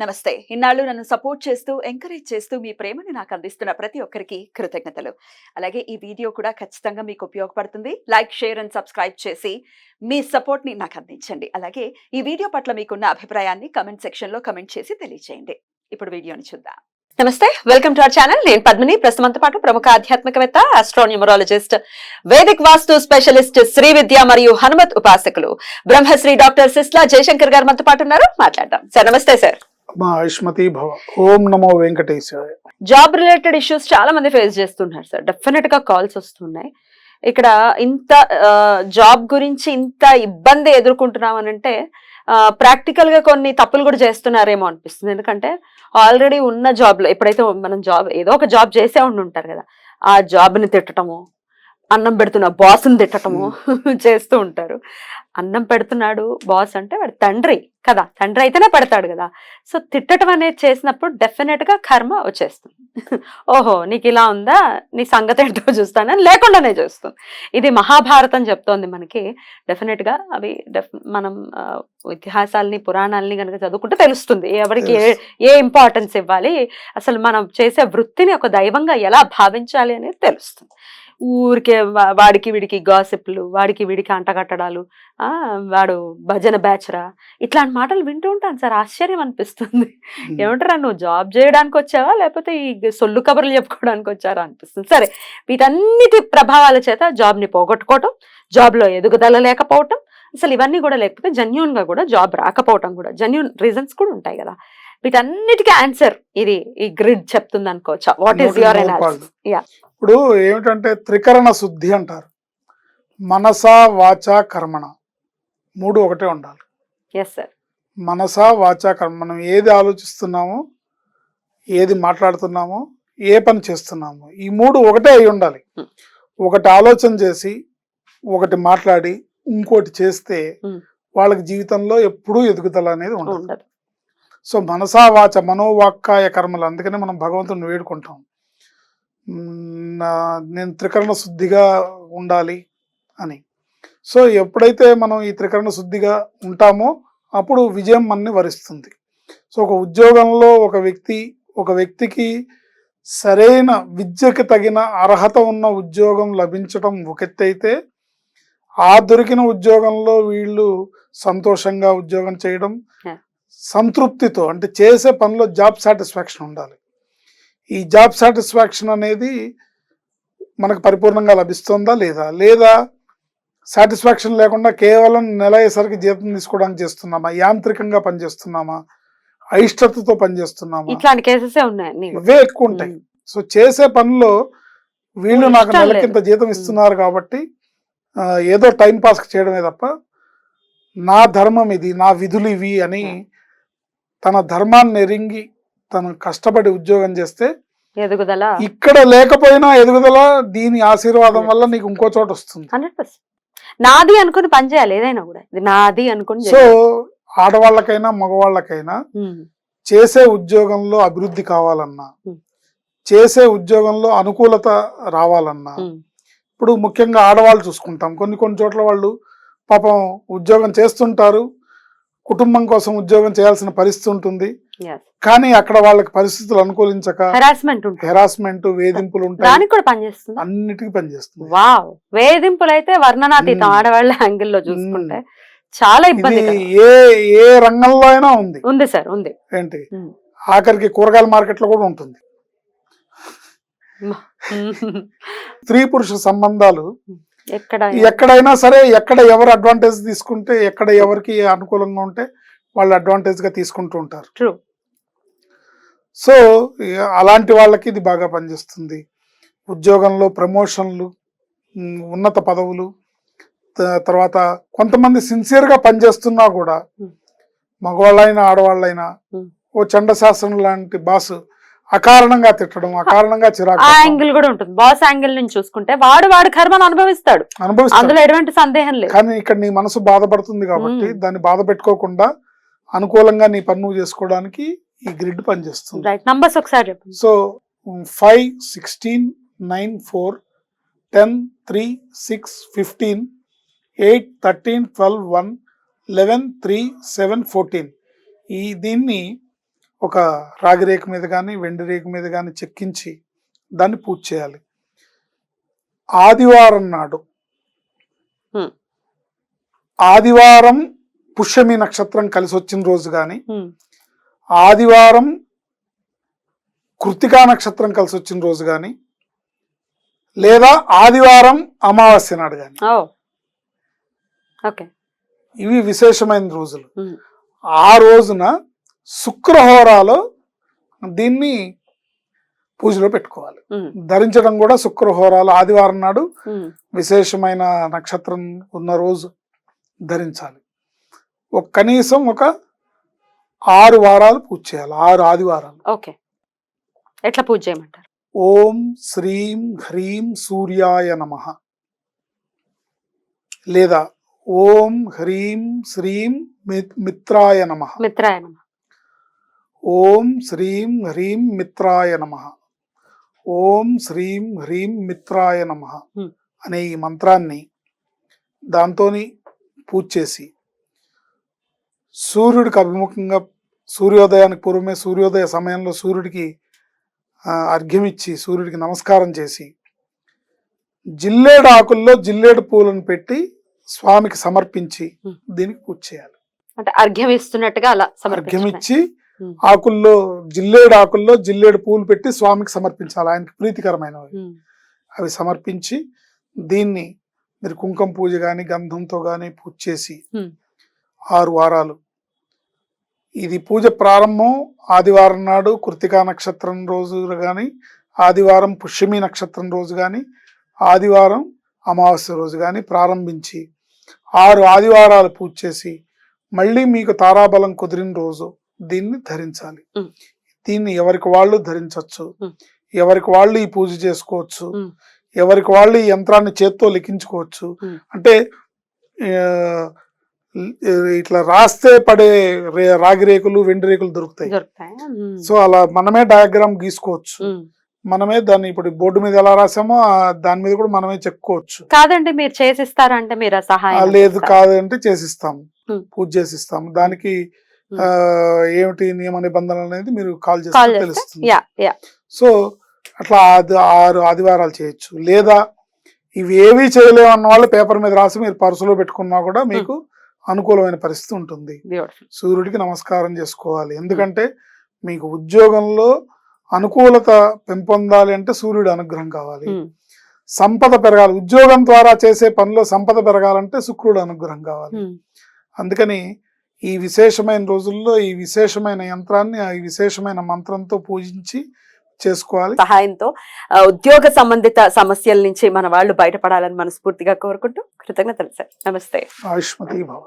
నమస్తే. ఇన్నాళ్ళు నన్ను సపోర్ట్ చేస్తూ, ఎంకరేజ్ చేస్తూ మీ ప్రేమని నాకు అందిస్తున్న ప్రతి ఒక్కరికి కృతజ్ఞతలు. అలాగే ఈ వీడియో కూడా ఖచ్చితంగా మీకు ఉపయోగపడుతుంది. లైక్, షేర్ అండ్ సబ్స్క్రైబ్ చేసి మీ సపోర్ట్‌ని నాకు అందించండి. అలాగే ఈ వీడియో పట్ల మీకున్న అభిప్రాయాన్ని కామెంట్ సెక్షన్‌లో కామెంట్ చేసి తెలియజేయండి. ఇప్పుడు వీడియోని చూద్దాం. నమస్తే, వెల్కమ్ టు అవర్ ఛానల్. నేను పద్మిని. ప్రస్తుతంతో పాటు ప్రముఖ ఆధ్యాత్మికవేత్త, ఆస్ట్రోన్యూమరాలజిస్ట్, వేదిక్ వాస్తు స్పెషలిస్ట్, శ్రీ విద్య మరియు హనుమత్ ఉపాసకులు బ్రహ్మశ్రీ డాక్టర్ సిస్లా జయశంకర్ గారు మనతో పాటు ఉన్నారు. మాట్లాడదాం. సార్ నమస్తే. సార్ ఆయుష్మతి భవ. ఓం నమో వెంకటేశాయ. జాబ్ రిలేటెడ్ ఇష్యూస్ చాలా మంది ఫేస్ చేస్తున్నారు సార్. డెఫినెట్ గా కాల్స్ వస్తున్నాయి. ఇక్కడ ఇంత జాబ్ గురించి ఇంత ఇబ్బంది ఎదుర్కొంటున్నాం అని అంటే ప్రాక్టికల్ గా కొన్ని తప్పులు కూడా చేస్తున్నారేమో అనిపిస్తుంది. ఎందుకంటే ఆల్రెడీ ఉన్న జాబ్ లో ఎప్పుడైతే మనం జాబ్ ఏదో ఒక జాబ్ చేసే ఉంటారు కదా, ఆ జాబ్ ని తిట్టటము, అన్నం పెడుతున్న బాస్ని తిట్టటము చేస్తూ ఉంటారు. అన్నం పెడుతున్నాడు బాస్ అంటే వాడు తండ్రి కదా, తండ్రి అయితేనే పెడతాడు కదా. సో తిట్టడం అనేది చేసినప్పుడు డెఫినెట్ గా కర్మ వచ్చేస్తుంది. ఓహో నీకు ఇలా ఉందా, నీ సంగతి ఏంటో చూస్తానని లేకుండానే చేస్తుంది. ఇది మహాభారతం చెప్తోంది మనకి. డెఫినెట్ గా అవి మనం ఇతిహాసాలని, పురాణాలని కనుక చదువుకుంటే తెలుస్తుంది ఎవరికి ఏ ఇంపార్టెన్స్ ఇవ్వాలి, అసలు మనం చేసే వృత్తిని ఒక దైవంగా ఎలా భావించాలి అనేది తెలుస్తుంది. ఊరికే వాడికి వీడికి గాసిప్లు, వాడికి వీడికి అంటగట్టడాలు, వాడు భజన బ్యాచరా, ఇట్లాంటి మాటలు వింటూ ఉంటాను సార్. ఆశ్చర్యం అనిపిస్తుంది. ఏమంటారా, నువ్వు జాబ్ చేయడానికి వచ్చావా లేకపోతే ఈ సొల్లు కబుర్లు చెప్పుకోవడానికి వచ్చారా అనిపిస్తుంది. సరే, వీటన్నిటి ప్రభావాల చేత జాబ్ని పోగొట్టుకోవటం, జాబ్లో ఎదుగుదల లేకపోవటం, అసలు ఇవన్నీ కూడా లేకపోతే జెన్యూన్ గా కూడా జాబ్ రాకపోవటం కూడా జెన్యూన్ రీజన్స్ కూడా ఉంటాయి కదా. వీటన్నిటికీ ఆన్సర్ ఇది ఈ గ్రిడ్ చెప్తుంది అనుకోవచ్చా? What is your analysis? Yeah, ఇప్పుడు ఏమిటంటే త్రికరణ శుద్ధి అంటారు. మనస, వాచ, కర్మణ మూడు ఒకటే ఉండాలి. Yes sir. మనస, వాచ, కర్మ, మనం ఏది ఆలోచిస్తున్నామో, ఏది మాట్లాడుతున్నామో, ఏ పని చేస్తున్నామో, ఈ మూడు ఒకటే అయి ఉండాలి. ఒకటి ఆలోచన చేసి, ఒకటి మాట్లాడి, ఇంకోటి చేస్తే వాళ్ళకి జీవితంలో ఎప్పుడూ ఎదుగుదల అనేది ఉండదు. సో మనసా, వాచ, మనోవాక్కాయ కర్మలు. అందుకనే మనం భగవంతుని వేడుకుంటాం, నేను త్రికరణ శుద్ధిగా ఉండాలి అని. సో ఎప్పుడైతే మనం ఈ త్రికరణ శుద్ధిగా ఉంటామో అప్పుడు విజయం మనని వరిస్తుంది. సో ఒక ఉద్యోగంలో ఒక వ్యక్తికి సరైన విద్యకి తగిన అర్హత ఉన్న ఉద్యోగం లభించడం ఒక ఎత్తు అయితే, ఆ దొరికిన ఉద్యోగంలో వీళ్ళు సంతోషంగా ఉద్యోగం చేయడం, సంతృప్తితో, అంటే చేసే పనిలో జాబ్ సాటిస్ఫాక్షన్ ఉండాలి. ఈ జాబ్ సాటిస్ఫాక్షన్ అనేది మనకు పరిపూర్ణంగా లభిస్తుందా లేదా సాటిస్ఫాక్షన్ లేకుండా కేవలం నెల అయ్యేసరికి జీతం తీసుకోవడానికి చేస్తున్నామా, యాంత్రికంగా పనిచేస్తున్నామా, అయిష్టతతో పనిచేస్తున్నామా, ఇట్లాంటి కేసెస్ ఉన్నాయి, ఇవే ఎక్కువ ఉంటాయి. సో చేసే పనిలో వీళ్ళు నాకు నెలకింత జీతం ఇస్తున్నారు కాబట్టి ఏదో టైం పాస్ చేయడమే తప్ప నా ధర్మం ఇది, నా విధులు ఇవి అని తన ధర్మాన్ని ఎరింగి తను కష్టపడి ఉద్యోగం చేస్తే ఎదుగుదల, ఇక్కడ లేకపోయినా ఎదుగుదల దీని ఆశీర్వాదం వల్ల నీకు ఇంకో చోట వస్తుంది. 100% నాది అనుకుని పని చేయాలి, ఏదైనా కూడా ఇది నాది అనుకుని. సో ఆడవాళ్ళకైనా మగవాళ్ళకైనా చేసే ఉద్యోగంలో అభివృద్ధి కావాలన్నా, చేసే ఉద్యోగంలో అనుకూలత రావాలన్నా, ఇప్పుడు ముఖ్యంగా ఆడవాళ్ళు చూసుకుంటాం, కొన్ని చోట్ల వాళ్ళు పాపం ఉద్యోగం చేస్తుంటారు, కుటుంబం కోసం ఉద్యోగం చేయాల్సిన పరిస్థితి ఉంటుంది, కానీ అక్కడ వాళ్ళకి పరిస్థితులు అనుకూలించక హెరాస్మెంట్, వేధింపులు ఉంటాయి, అన్నిటికీ పనిచేస్తుంది. వావ్, వేధింపులు అయితే వర్ణనాతీతం. ఆడవాళ్ళ యాంగిల్లో చూసుకుంటే చాలా ఇబ్బంది. ఏ రంగంలో అయినా ఉంది సార్, ఉంది. ఏంటి, ఆఖరికి కూరగాయల మార్కెట్ లో కూడా ఉంటుంది. స్త్రీ పురుష సంబంధాలు ఎక్కడైనా సరే, ఎక్కడ ఎవరు అడ్వాంటేజ్ తీసుకుంటే, ఎక్కడ ఎవరికి అనుకూలంగా ఉంటే వాళ్ళు అడ్వాంటేజ్ గా తీసుకుంటూ ఉంటారు. సో అలాంటి వాళ్ళకి ఇది బాగా పనిచేస్తుంది. ఉద్యోగంలో ప్రమోషన్లు, ఉన్నత పదవులు, తర్వాత కొంతమంది సిన్సియర్గా పనిచేస్తున్నా కూడా, మగవాళ్ళైనా ఆడవాళ్ళైనా, ఓ చండశాస్త్రం లాంటి బాస్ అకారణంగా తిట్టడం, అకారణంగా చిరాకు, యాంగిల్ కూడా ఉంటుంది. బాస్ యాంగిల్ నుంచి చూసుకుంటే వాడు కర్మను అనుభవిస్తాడు, అందులో ఎటువంటి సందేహం లేదు. కానీ ఇక్కడ నీ మనసు బాధపడుతుంది కాబట్టి దాన్ని బాధ పెట్టుకోకుండా అనుకూలంగా నీ పని నువ్వు చేసుకోవడానికి ఈ గ్రిడ్ పనిచేస్తుంది. నంబర్స్ ఒకసారి చెప్పండి. సో 5, 16, 9, 4, 10, 3, 6, 15, 8, 13, 12, 1, 11, 3, 7, 14. దీన్ని ఒక రాగి రేకు మీద కానీ వెండి రేకు మీద కానీ చెక్కించి దాన్ని పూజ చేయాలి. ఆదివారం నాడు, ఆదివారం పుష్యమి నక్షత్రం కలిసి వచ్చిన రోజు కానీ, ఆదివారం కృత్తికా నక్షత్రం కలిసి వచ్చిన రోజు కానీ, లేదా ఆదివారం అమావాస్య నాడు కానీ, ఇవి విశేషమైన రోజులు. ఆ రోజున శుక్రహోరాలో దీన్ని పూజలో పెట్టుకోవాలి. ధరించడం కూడా శుక్రహోరాలు ఆదివారం నాడు విశేషమైన నక్షత్రం ఉన్న రోజు ధరించాలి. కనీసం ఒక 6 వారాలు పూజ చేయాలి. 6 ఆదివారాలు. ఓకే, ఎట్లా పూజ చేయమంటారు? ఓం శ్రీం హ్రీం సూర్యాయ నమః, లేదా ఓం హ్రీం శ్రీం మిత్రాయ నమః, మిత్రాయ నమః, ఓం శ్రీం హ్రీం మిత్రాయ నమః, ఓం శ్రీం హ్రీం మిత్రాయ నమః అనే ఈ మంత్రాన్ని దాంతోని పూజ చేసి సూర్యుడికి అభిముఖంగా, సూర్యోదయానికి పూర్వమే సూర్యోదయ సమయంలో సూర్యుడికి అర్ఘ్యం ఇచ్చి సూర్యుడికి నమస్కారం చేసి జిల్లేడు ఆకుల్లో జిల్లేడు పూలను పెట్టి స్వామికి సమర్పించి దీనికి పూజ చేయాలి. అంటే అర్ఘ్యం ఇస్తున్నట్టుగా అలా అర్ఘ్యం ఇచ్చి ఆకుల్లో జిల్లేడు పూలు పెట్టి స్వామికి సమర్పించాలి. ఆయనకి ప్రీతికరమైనవి అవి సమర్పించి దీన్ని మీరు కుంకుమ పూజ కానీ గంధంతో కానీ పూజ చేసి 6 వారాలు. ఇది పూజ ప్రారంభం ఆదివారం నాడు కృత్తికా నక్షత్రం రోజు కానీ, ఆదివారం పుష్యమి నక్షత్రం రోజు కానీ, ఆదివారం అమావాస్య రోజు కానీ ప్రారంభించి 6 ఆదివారాలు పూజ చేసి మళ్ళీ మీకు తారాబలం కుదిరిన రోజు దీన్ని ధరించాలి. దీన్ని ఎవరికి వాళ్ళు ధరించవచ్చు, ఎవరికి వాళ్ళు ఈ పూజ చేసుకోవచ్చు, ఎవరికి వాళ్ళు ఈ యంత్రాన్ని చేత్తో లిఖించుకోవచ్చు. అంటే ఇట్లా రాస్తే పడే రాగి రేకులు వెండి రేకులు దొరుకుతాయి. సో అలా మనమే డయాగ్రామ్ గీసుకోవచ్చు. మనమే దాన్ని ఇప్పుడు బోర్డు మీద ఎలా రాసామో దాని మీద కూడా మనమే చెప్పుకోవచ్చు. కాదంటే మీరు చేసిస్తారా? అంటే మీరు సహాయం? లేదు, కాదంటే చేసిస్తాము, పూజ చేసిస్తాము. దానికి ఏమిటి నియమ నిబంధనలు అనేది మీరు కాల్ చేస్తే తెలుస్తుంది. సో అట్లా 6 ఆదివారాలు చేయొచ్చు. లేదా ఇవి ఏవి చేయలేము అన్న వాళ్ళు పేపర్ మీద రాసి మీరు పర్సులో పెట్టుకున్నా కూడా మీకు అనుకూలమైన పరిస్థితి ఉంటుంది. సూర్యుడికి నమస్కారం చేసుకోవాలి. ఎందుకంటే మీకు ఉద్యోగంలో అనుకూలత పెంపొందాలి అంటే సూర్యుడి అనుగ్రహం కావాలి. సంపద పెరగాలి, ఉద్యోగం ద్వారా చేసే పనిలో సంపద పెరగాలంటే శుక్రుడు అనుగ్రహం కావాలి. అందుకని ఈ విశేషమైన రోజుల్లో ఈ విశేషమైన యంత్రాన్ని ఈ విశేషమైన మంత్రంతో పూజించి చేసుకోవాలి. సహాయంతో ఉద్యోగ సంబంధిత సమస్యల నుంచి మన వాళ్ళు బయటపడాలని మనస్ఫూర్తిగా కోరుకుంటూ కృతజ్ఞతలు సార్. నమస్తే. ఆయుష్మతి భవ.